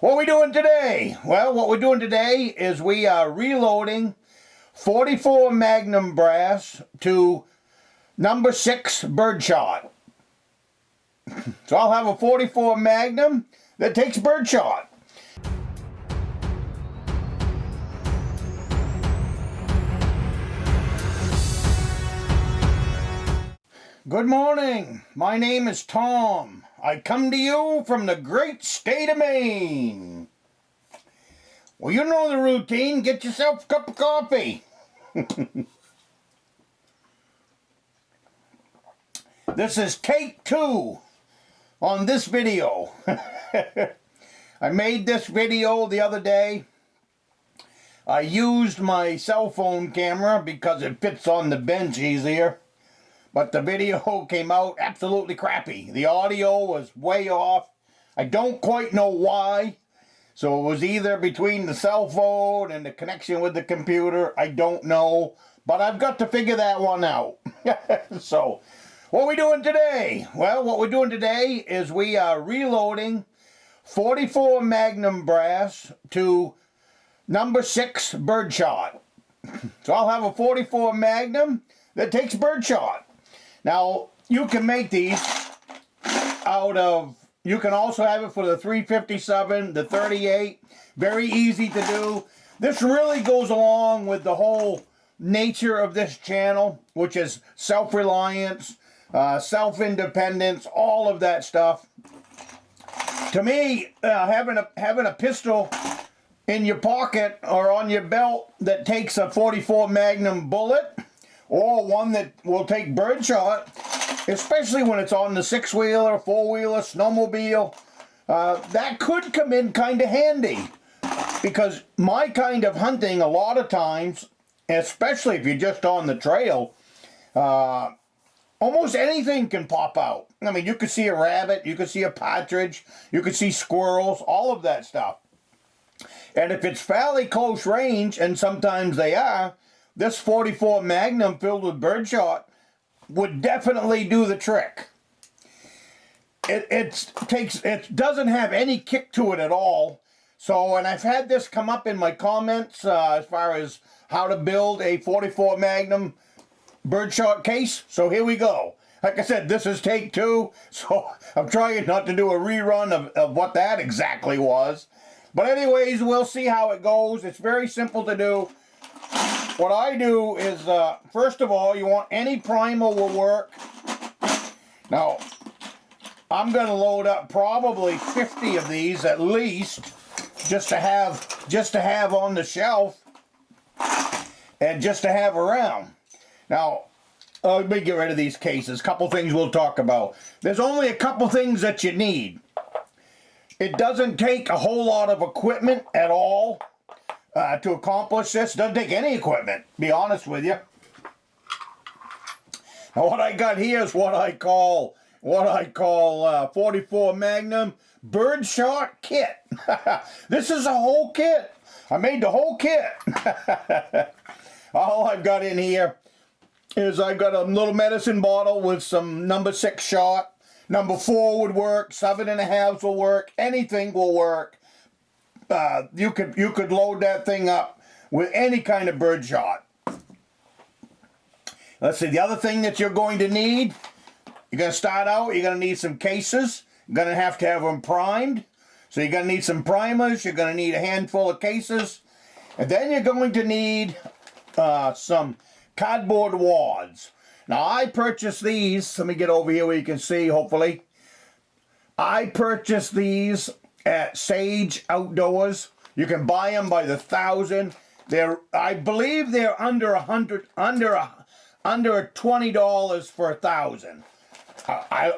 What are we doing today? Well, what we're doing today is we are reloading 44 Magnum brass to number 6 birdshot. So I'll have a 44 Magnum that takes birdshot. Good morning. My name is Tom. I come to you from the great state of Maine. Well, you know the routine. Get yourself a cup of coffee. This is take 2 on this video. I made this video the other day. I used my cell phone camera because it fits on the bench easier. But the video came out absolutely crappy. The audio was way off. I don't quite know why. So it was either between the cell phone and the connection with the computer. I don't know. But I've got to figure that one out. So, what are we doing today? Well, what we're doing today is we are reloading 44 Magnum brass to number 6 birdshot. So I'll have a 44 Magnum that takes birdshot. Now, you can make these out of, you can also have it for the 357, the 38. Very easy to do. This really goes along with the whole nature of this channel, which is self-reliance, self-independence, all of that stuff. To me, having a pistol in your pocket or on your belt that takes a 44 Magnum bullet, or one that will take birdshot, especially when it's on the 6-wheeler, 4-wheeler, snowmobile, that could come in kind of handy. Because my kind of hunting, a lot of times, especially if you're just on the trail, almost anything can pop out. I mean, you could see a rabbit, you could see a partridge, you could see squirrels, all of that stuff. And if it's fairly close range, and sometimes they are, this 44 Magnum filled with birdshot would definitely do the trick. It doesn't have any kick to it at all. So, and I've had this come up in my comments as far as how to build a 44 Magnum birdshot case. So here we go. Like I said, this is take 2. So I'm trying not to do a rerun of what that exactly was. But anyways, we'll see how it goes. It's very simple to do. What I do is, first of all, you want any primer will work. Now, I'm going to load up probably 50 of these at least, just to have on the shelf and just to have around. Now, let me get rid of these cases. A couple things we'll talk about. There's only a couple things that you need. It doesn't take a whole lot of equipment at all. To accomplish this. Doesn't take any equipment, be honest with you. Now what I got here is what I call 44 Magnum birdshot kit. This is a whole kit. I made the whole kit. All I've got in here is I've got a little medicine bottle with some number 6 shot. Number 4 would work. 7.5 will work. Anything will work. You could load that thing up with any kind of birdshot. Let's see, the other thing that you're going to need, you're going to start out, you're going to need some cases. You're going to have them primed. So you're going to need some primers. You're going to need a handful of cases. And then you're going to need some cardboard wads. Now I purchased these. Let me get over here where you can see, hopefully. I purchased these at Sage Outdoors. You can buy them by the 1,000. I believe they're under $20 for 1,000.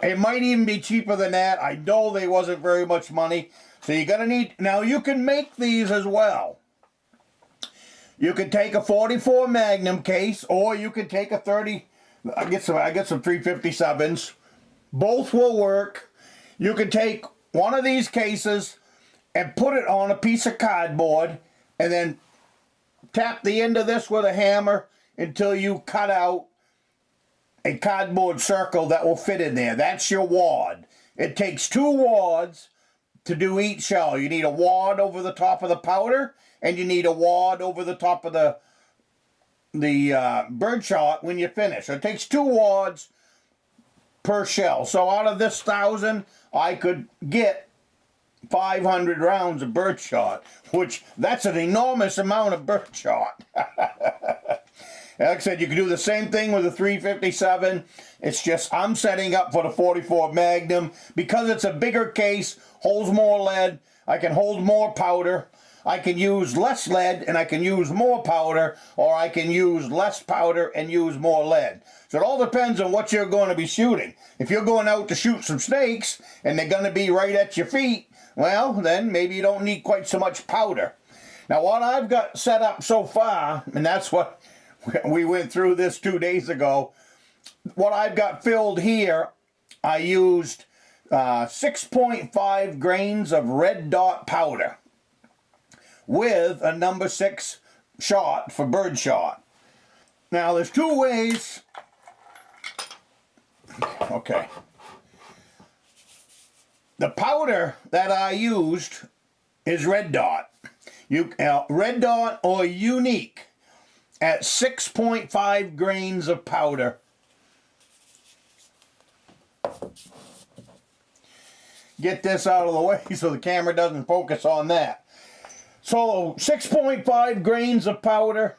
It might even be cheaper than that. I know they wasn't very much money. So you're gonna need. Now you can make these as well. You can take a 44 Magnum case, or you can take a 30. I get some 357s. Both will work. You can take one of these cases and put it on a piece of cardboard and then tap the end of this with a hammer until you cut out a cardboard circle that will fit in there. That's your wad. It takes 2 wads to do each shell. You need a wad over the top of the powder, and you need a wad over the top of the birdshot when you finish. So it takes 2 wads per shell. So out of this 1,000, I could get 500 rounds of birdshot, which that's an enormous amount of birdshot. Like I said, you can do the same thing with a 357. It's just I'm setting up for the 44 Magnum because it's a bigger case, holds more lead. I can hold more powder. I can use less lead and I can use more powder, or I can use less powder and use more lead. So it all depends on what you're going to be shooting. If you're going out to shoot some snakes and they're going to be right at your feet, well, then maybe you don't need quite so much powder. Now, what I've got set up so far, and that's what we went through this 2 days ago, what I've got filled here, I used 6.5 grains of red dot powder with a number 6 shot for birdshot. Now, there's 2 ways. Okay. The powder that I used is red dot. Red dot or unique at 6.5 grains of powder. Get this out of the way so the camera doesn't focus on that. So 6.5 grains of powder.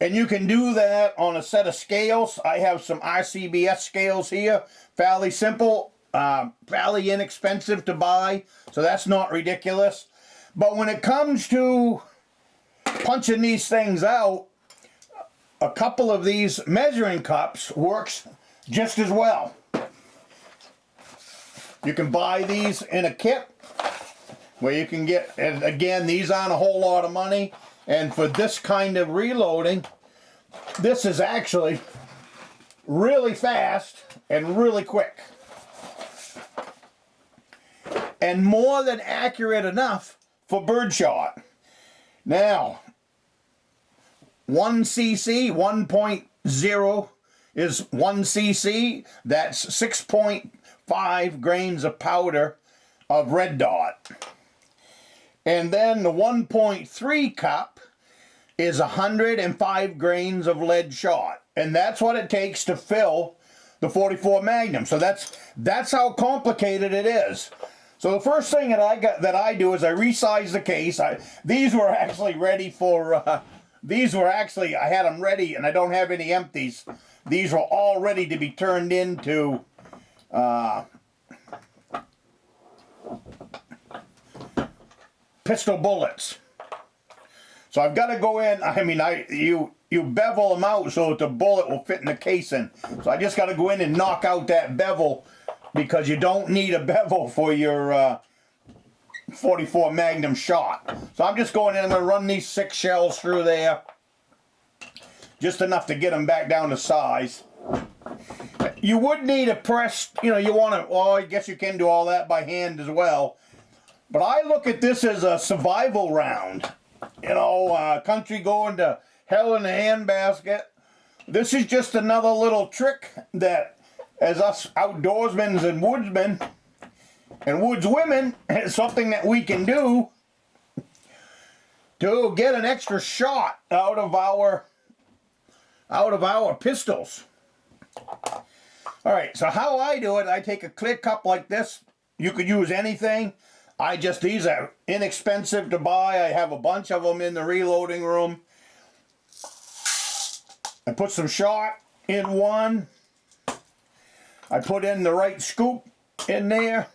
And you can do that on a set of scales. I have some RCBS scales here. Fairly simple, fairly inexpensive to buy. So that's not ridiculous. But when it comes to punching these things out, a couple of these measuring cups works just as well. You can buy these in a kit where you can get, and again, these aren't a whole lot of money, and for this kind of reloading, this is actually really fast and really quick. And more than accurate enough for birdshot. Now, 1 cc, 1.0 is 1 cc. That's 6.5 grains of powder of red dot. And then the 1.3 cup is 105 grains of lead shot. And that's what it takes to fill the 44 Magnum. So that's how complicated it is. So the first thing that I do is I resize the case. These were actually ready for, I had them ready, and I don't have any empties. These were all ready to be turned into pistol bullets. So I've got to go in, I mean, you bevel them out so that the bullet will fit in the casing. So I just got to go in and knock out that bevel, because you don't need a bevel for your 44 Magnum shot. So I'm just going in, I'm going to run these 6 shells through there. Just enough to get them back down to size. You would need a press, you want to, well, I guess you can do all that by hand as well. But I look at this as a survival round. Country going to hell in a handbasket. This is just another little trick that, as us outdoorsmen and woodsmen and woodswomen, it's something that we can do to get an extra shot out of our pistols. All right, so how I do it, I take a clear cup like this. You could use anything. These are inexpensive to buy. I have a bunch of them in the reloading room. I put some shot in one. I put in the right scoop in there.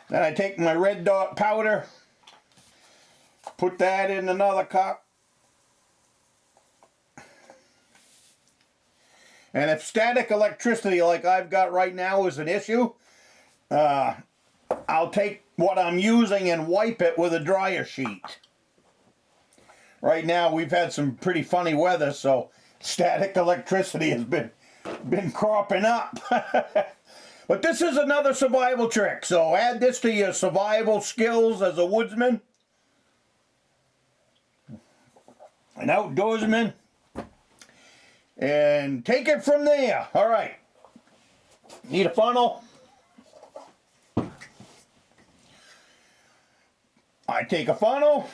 Then I take my red dot powder, put that in another cup. And if static electricity like I've got right now is an issue, I'll take what I'm using and wipe it with a dryer sheet. Right now we've had some pretty funny weather, so static electricity has been cropping up. But this is another survival trick, so add this to your survival skills as a woodsman, an outdoorsman, and take it from there. All right, need a funnel. I take a funnel.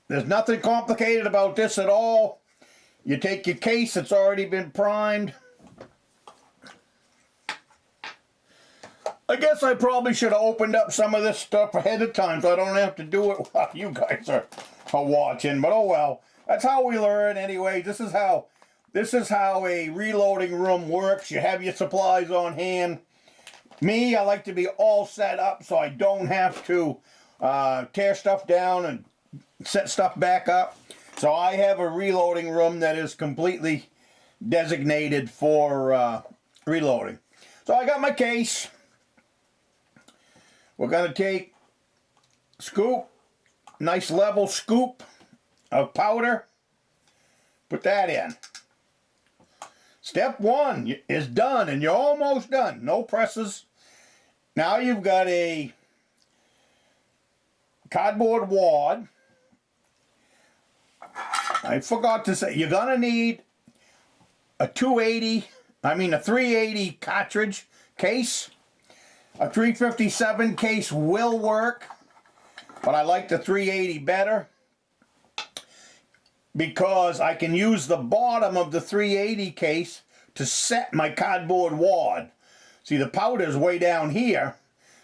There's nothing complicated about this at all. You take your case that's already been primed. I guess I probably should have opened up some of this stuff ahead of time so I don't have to do it while you guys are watching. But oh well, that's how we learn anyway. This is how a reloading room works. You have your supplies on hand. Me, I like to be all set up so I don't have to tear stuff down and set stuff back up. So I have a reloading room that is completely designated for reloading. So I got my case. We're going to take scoop, nice level scoop of powder. Put that in. Step 1 is done, and you're almost done. No presses. Now you've got a cardboard wad. I forgot to say, you're going to need a 380 cartridge case. A 357 case will work, but I like the 380 better because I can use the bottom of the 380 case to set my cardboard wad. See, the powder's way down here,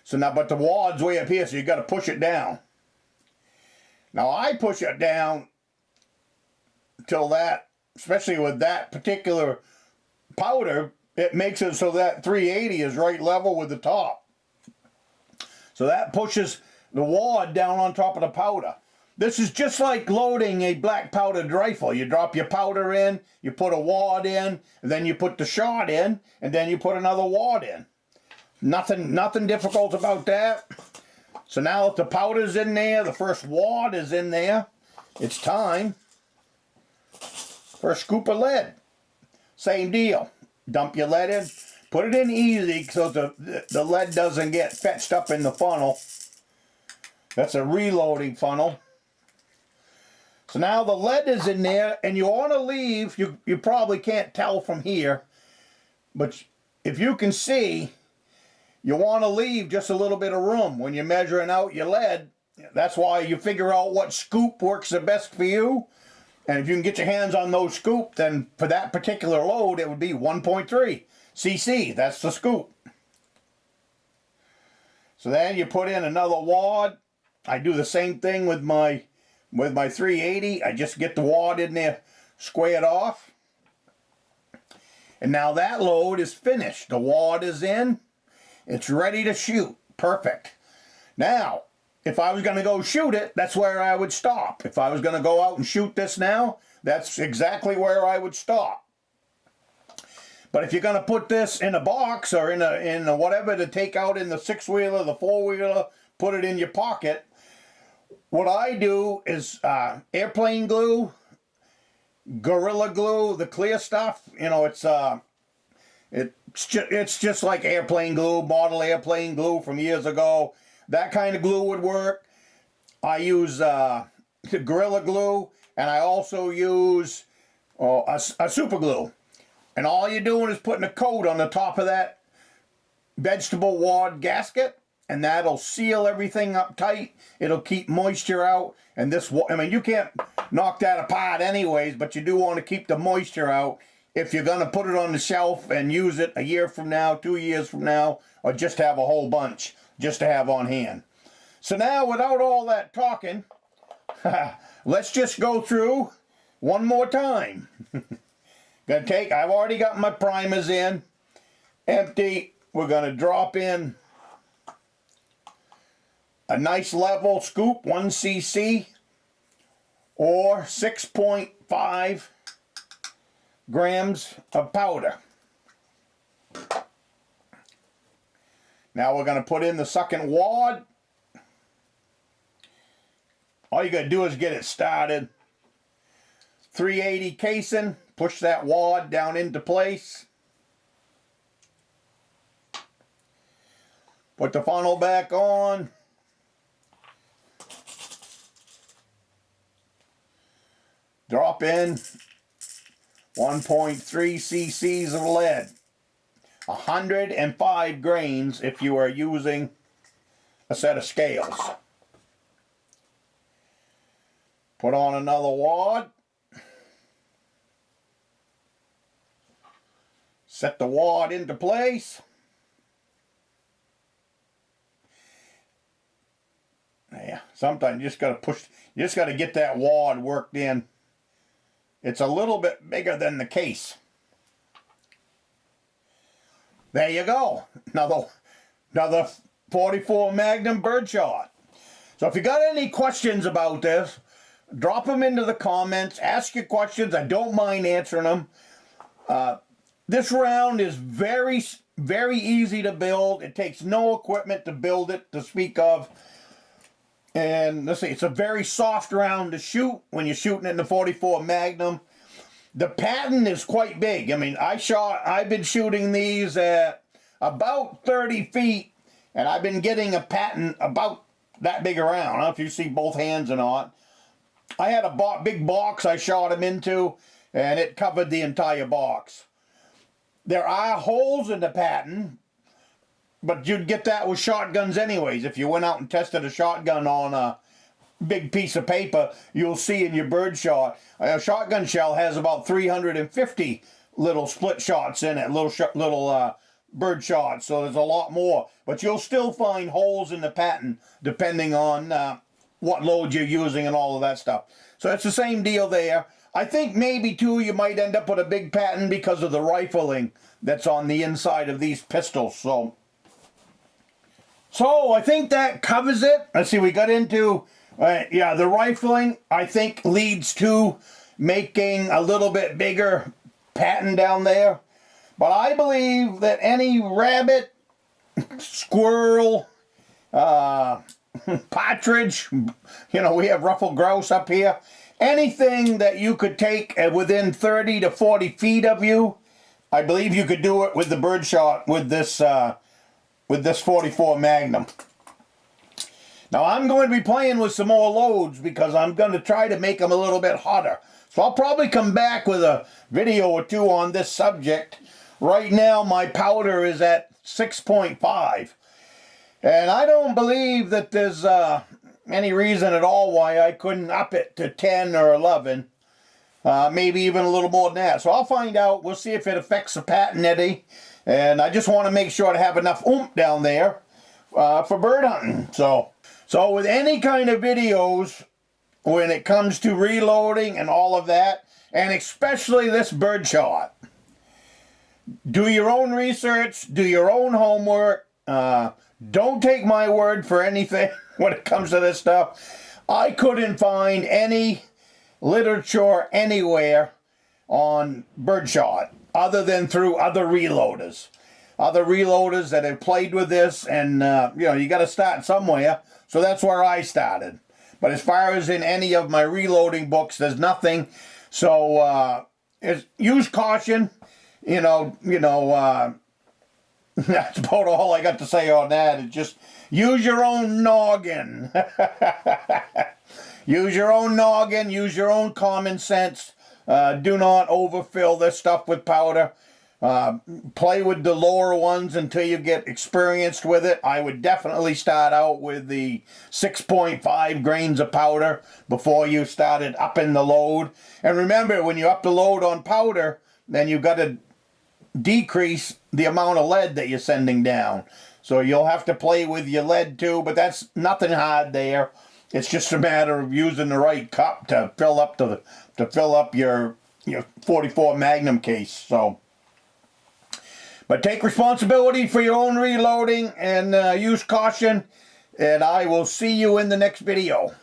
so now, but the wad's way up here, so you got to push it down. Now I push it down till that, especially with that particular powder, it makes it so that 380 is right level with the top. So that pushes the wad down on top of the powder. This is just like loading a black powdered rifle. You drop your powder in, you put a wad in, and then you put the shot in, and then you put another wad in. Nothing difficult about that. So now that the powder's in there, the first wad is in there, it's time for a scoop of lead. Same deal. Dump your lead in. Put it in easy so the lead doesn't get fetched up in the funnel. That's a reloading funnel. So now the lead is in there, and you want to leave, you probably can't tell from here, but if you can see, you want to leave just a little bit of room when you're measuring out your lead. That's why you figure out what scoop works the best for you. And if you can get your hands on those scoop, then for that particular load, it would be 1.3 cc. That's the scoop. So then you put in another wad. I do the same thing with my 380. I just get the wad in there, squared off. And now that load is finished. The wad is in. It's ready to shoot. Perfect. Now, if I was going to go shoot it, that's where I would stop. If I was going to go out and shoot this now, that's exactly where I would stop. But if you're going to put this in a box or in a whatever to take out in the 6-wheeler, the 4-wheeler, put it in your pocket, what I do is airplane glue, Gorilla Glue, the clear stuff. You know, it's just like airplane glue, model airplane glue from years ago. That kind of glue would work. I use Gorilla Glue, and I also use a super glue. And all you're doing is putting a coat on the top of that vegetable wad gasket, and that'll seal everything up tight. It'll keep moisture out. And this, I mean, you can't knock that apart anyways, but you do want to keep the moisture out if you're going to put it on the shelf and use it a year from now, 2 years from now, or just have a whole bunch just to have on hand. So now, without all that talking, let's just go through one more time. I've already got my primers in, empty. We're going to drop in a nice level scoop, 1 cc, or 6.5 grams of powder. Now we're going to put in the second wad. All you got to do is get it started. 380 casing. Push that wad down into place. Put the funnel back on. Drop in 1.3 cc's of lead. 105 grains if you are using a set of scales. Put on another wad. Set the wad into place. Yeah, sometimes you just got to push, you just got to get that wad worked in. It's a little bit bigger than the case. There you go. Another 44 Magnum birdshot. So if you got any questions about this, drop them into the comments. Ask your questions. I don't mind answering them. This round is very, very easy to build. It takes no equipment to build it to speak of. And let's see, it's a very soft round to shoot when you're shooting it in the 44 Magnum. The pattern is quite big. I mean, I've been shooting these at about 30 feet, and I've been getting a pattern about that big around. I don't know if you see both hands or not. I had a big box I shot them into, and it covered the entire box. There are holes in the pattern, but you'd get that with shotguns anyways. If you went out and tested a shotgun on a big piece of paper, you'll see in your birdshot, a shotgun shell has about 350 little split shots in it, little bird shots, so there's a lot more. But you'll still find holes in the pattern depending on what load you're using and all of that stuff. So it's the same deal there. I think maybe too you might end up with a big pattern because of the rifling that's on the inside of these pistols. So I think that covers it. Let's see, we got into, yeah, the rifling, I think, leads to making a little bit bigger pattern down there. But I believe that any rabbit, squirrel, partridge, you know, we have ruffled grouse up here, anything that you could take within 30 to 40 feet of you, I believe you could do it with the birdshot with this 44 Magnum. Now I'm going to be playing with some more loads because I'm going to try to make them a little bit hotter. So I'll probably come back with a video or two on this subject. Right now my powder is at 6.5. And I don't believe that there's any reason at all why I couldn't up it to 10 or 11. Maybe even a little more than that. So I'll find out. We'll see if it affects the pattern any. And I just want to make sure to have enough oomph down there for bird hunting. So with any kind of videos, when it comes to reloading and all of that, and especially this birdshot, do your own research, do your own homework. Don't take my word for anything when it comes to this stuff. I couldn't find any literature anywhere on birdshot other than through other reloaders. Other reloaders that have played with this, and you know, you got to start somewhere. So that's where I started. But as far as in any of my reloading books, there's nothing. So use caution. You know, that's about all I got to say on that. It's just use your own noggin. Use your own noggin. Use your own common sense. Do not overfill this stuff with powder. Play with the lower ones until you get experienced with it. I would definitely start out with the 6.5 grains of powder before you started upping the load. And remember, when you up the load on powder, then you've got to decrease the amount of lead that you're sending down. So you'll have to play with your lead too, but that's nothing hard there. It's just a matter of using the right cup to fill up your 44 Magnum case. So, but take responsibility for your own reloading and use caution. And I will see you in the next video.